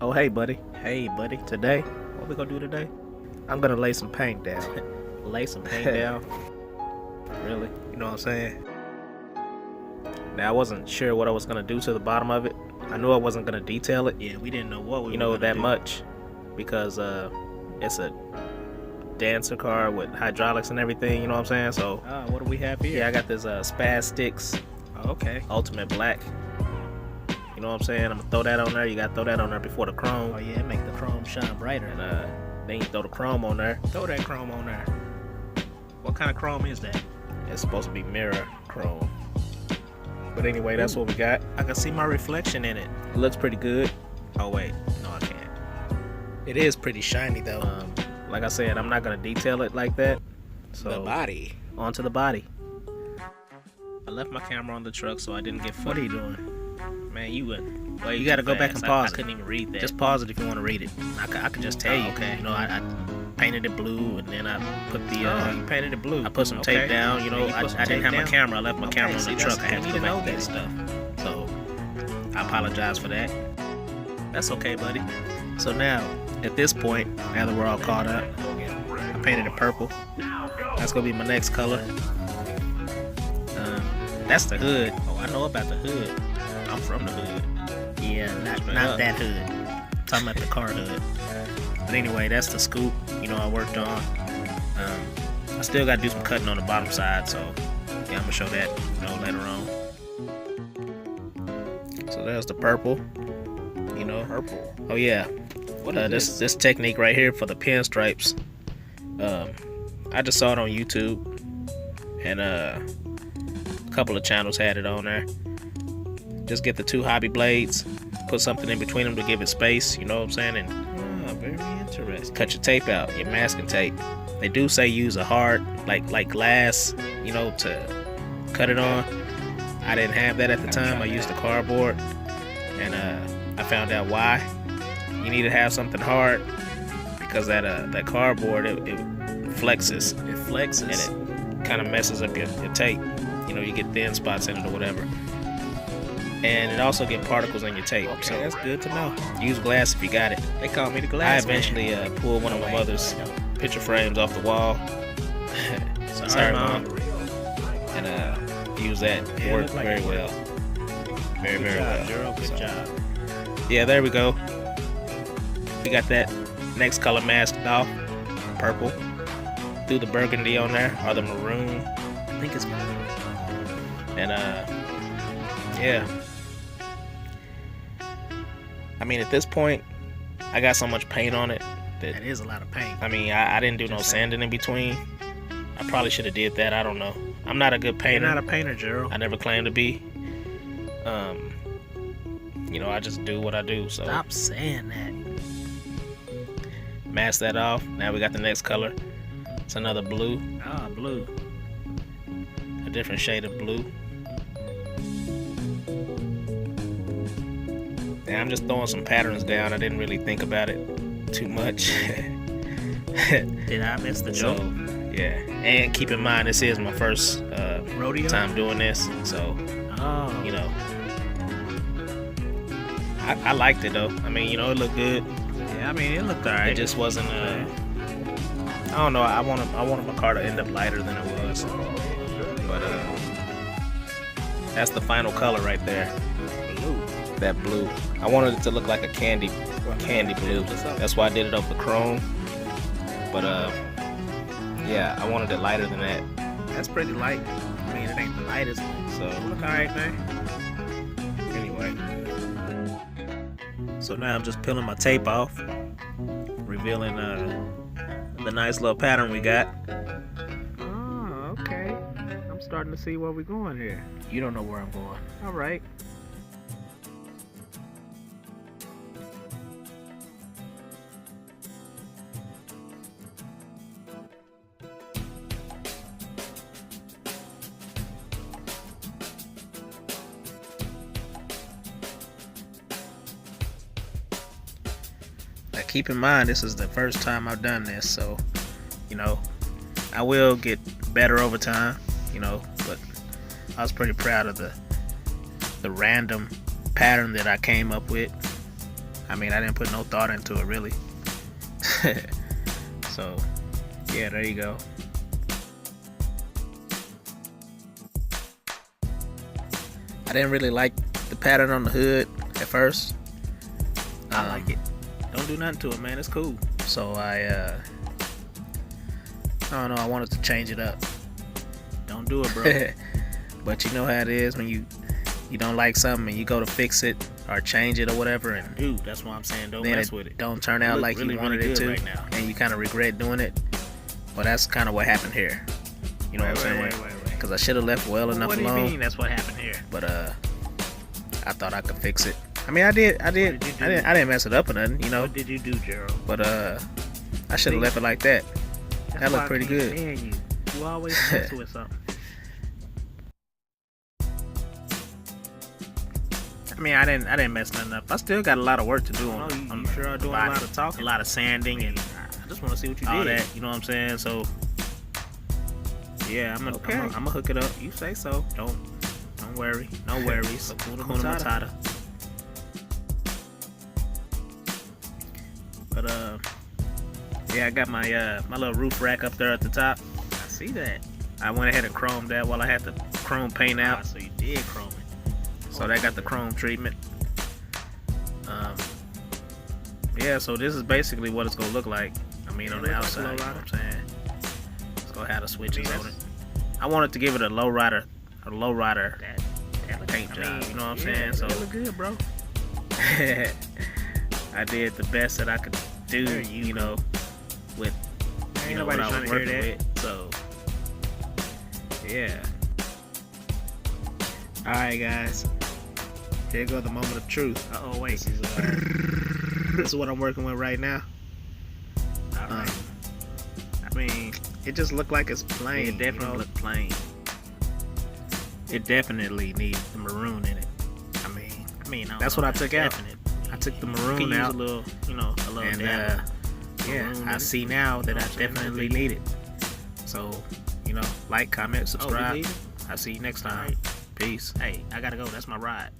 Oh, hey, buddy. Hey, buddy. Today, what we gonna do today? I'm gonna lay some paint down. Lay some paint down? Really? You know what I'm saying? Now, I wasn't sure what I was gonna do to the bottom of it. I knew I wasn't gonna detail it. Yeah, we didn't know what we were gonna that do. Much, because it's a dancer car with hydraulics and everything. You know what I'm saying? So, what do we have here? yeah, I got this Spaz Sticks. Oh, okay. Ultimate Black. You know what I'm saying? I'm gonna throw that on there. You gotta throw that on there before the chrome. Oh yeah, make the chrome shine brighter. And then you throw the chrome on there. Throw that chrome on there. What kind of chrome is that? It's supposed to be mirror chrome. But anyway, that's what we got. I can see my reflection in it. It looks pretty good. Oh wait, no I can't. It is pretty shiny though. Like I said, I'm not gonna detail it like that. So The body. Onto the body. I left my camera on the truck so I didn't get What are footage. you doing? Man, you went way You gotta too go back fast. and pause I it. couldn't even read that. Just pause it if you want to read it. I could just tell you. Okay. You know, I painted it blue, and then I put the you painted it blue. I put some Okay. tape down. You know, Yeah, you put some I didn't tape have my down? camera. I left my camera on See, the truck. I that's- had to we go need back to and know get stuff. So I apologize for that. That's okay, buddy. So now, at this point, now that we're all caught up, I painted it purple. That's gonna be my next color. That's the hood. Oh, I know about the hood. I'm from the hood. Yeah, Straight not up. that hood. I'm talking about the car hood. But anyway, that's the scoop. You know, I worked on. I still got to do some cutting on the bottom side, so yeah, I'm gonna show that later on. So there's the purple. You know, Purple. oh yeah. What is This technique right here for the pinstripes. I just saw it on YouTube, and a couple of channels had it on there. Just get the two hobby blades, put something in between them to give it space. You know what I'm saying? And very interesting. cut your tape out, your masking tape. They do say use a hard, like glass, you know, to cut it on. I didn't have that at the time. I used the cardboard, and I found out why. You need to have something hard because that cardboard it flexes. It flexes. And it kind of messes up your tape. You know, you get thin spots in it or whatever. And it also get particles in your tape. Okay, So that's good to know. use glass if you got it. They call me the I glass eventually pulled one of my mother's picture frames off the wall. Sorry, Mom. And use that. It Yeah, worked like very it well. Very, Good very job, well. Gerald. Good So, job. yeah, there we go. We got that next color masked off. Purple. Threw the burgundy on there, or the maroon. I think it's maroon. And yeah. I mean, at this point, I got so much paint on it that That is a lot of paint. I mean, I didn't do no Just saying. sanding in between. I probably should have did that. I don't know. I'm not a good You're painter. not a painter, Gerald. I never claimed to be. You know, I just do what I do. So Stop saying that. mask that off. Now we got the next color. It's another blue, Ah, blue. a different shade of blue. And I'm just throwing some patterns down. I didn't really think about it too much. Did I miss the So, joke? yeah. And keep in mind, this is my first Rodeo? time doing this. So, Oh. you know, I liked it though. I mean, you know, it looked good. Yeah, I mean, it looked alright. It just wasn't. I don't know. I wanted my car to end up lighter than it was. But that's the final color right there. blue. That blue. I wanted it to look like a candy blue. That's why I did it off the chrome. But yeah, I wanted it lighter than that. That's pretty light. I mean, it ain't the lightest one. So It look alright, man. anyway, So now I'm just peeling my tape off, revealing the nice little pattern we got. Oh, okay. I'm starting to see where we're going here. you don't know where I'm going. All right. Now keep in mind, this is the first time I've done this, so you know, I will get better over time, you know, but I was pretty proud of the random pattern that I came up with. I mean, I didn't put no thought into it really. So yeah, there you go. I didn't really like the pattern on the hood at first. I like it. Don't do nothing to it, man. It's cool. So I don't know, I wanted to change it up. Don't do it, bro. But you know how it is when you don't like something and you go to fix it or change it or whatever, and Dude, that's why I'm saying don't then mess with it. don't turn out like really, you wanted really it to, good right now. and you kind of regret doing it. Well, that's kind of what happened here. You know what I'm saying? Wait. Because I should have left well enough What do you alone. mean that's what happened here? But I thought I could fix it. I mean, I did. I didn't mess it up or nothing, you know. What did you do, Gerald? But I should have left it like that. That looked pretty good. Man, you always mess with something. I mean, I didn't mess nothing up. I still got a lot of work to do on. You sure are doing a lot of talking, a lot of sanding, and I just want to see what you all did. that. You know what I'm saying? So yeah, I'm gonna hook it up. You say so. Don't worry. No worries. Hakuna Matata. But yeah, I got my my little roof rack up there at the top. I see that. I went ahead and chromed that while I had the chrome paint out. So you did chrome it. So that got the chrome treatment. Yeah, so this is basically what it's gonna look like. I mean, on the outside, you know what I'm saying? It's gonna have the switches on it. I wanted to give it a Lowrider paint job. You know what I'm saying? So it look good, bro. I did the best that I could do. You know, with what I was working with. So yeah. All right, guys. Here goes the moment of truth. Oh wait. This is what I'm working with right now. All right. I mean, it just looked like it's plain. It definitely looked plain. It definitely needs the maroon in it. I mean, that's what I took out. I took the maroon out. A little, And yeah, I see now that I definitely need it. So, like, comment, subscribe. I'll see you next time. Right. Peace. Hey, I gotta go. That's my ride.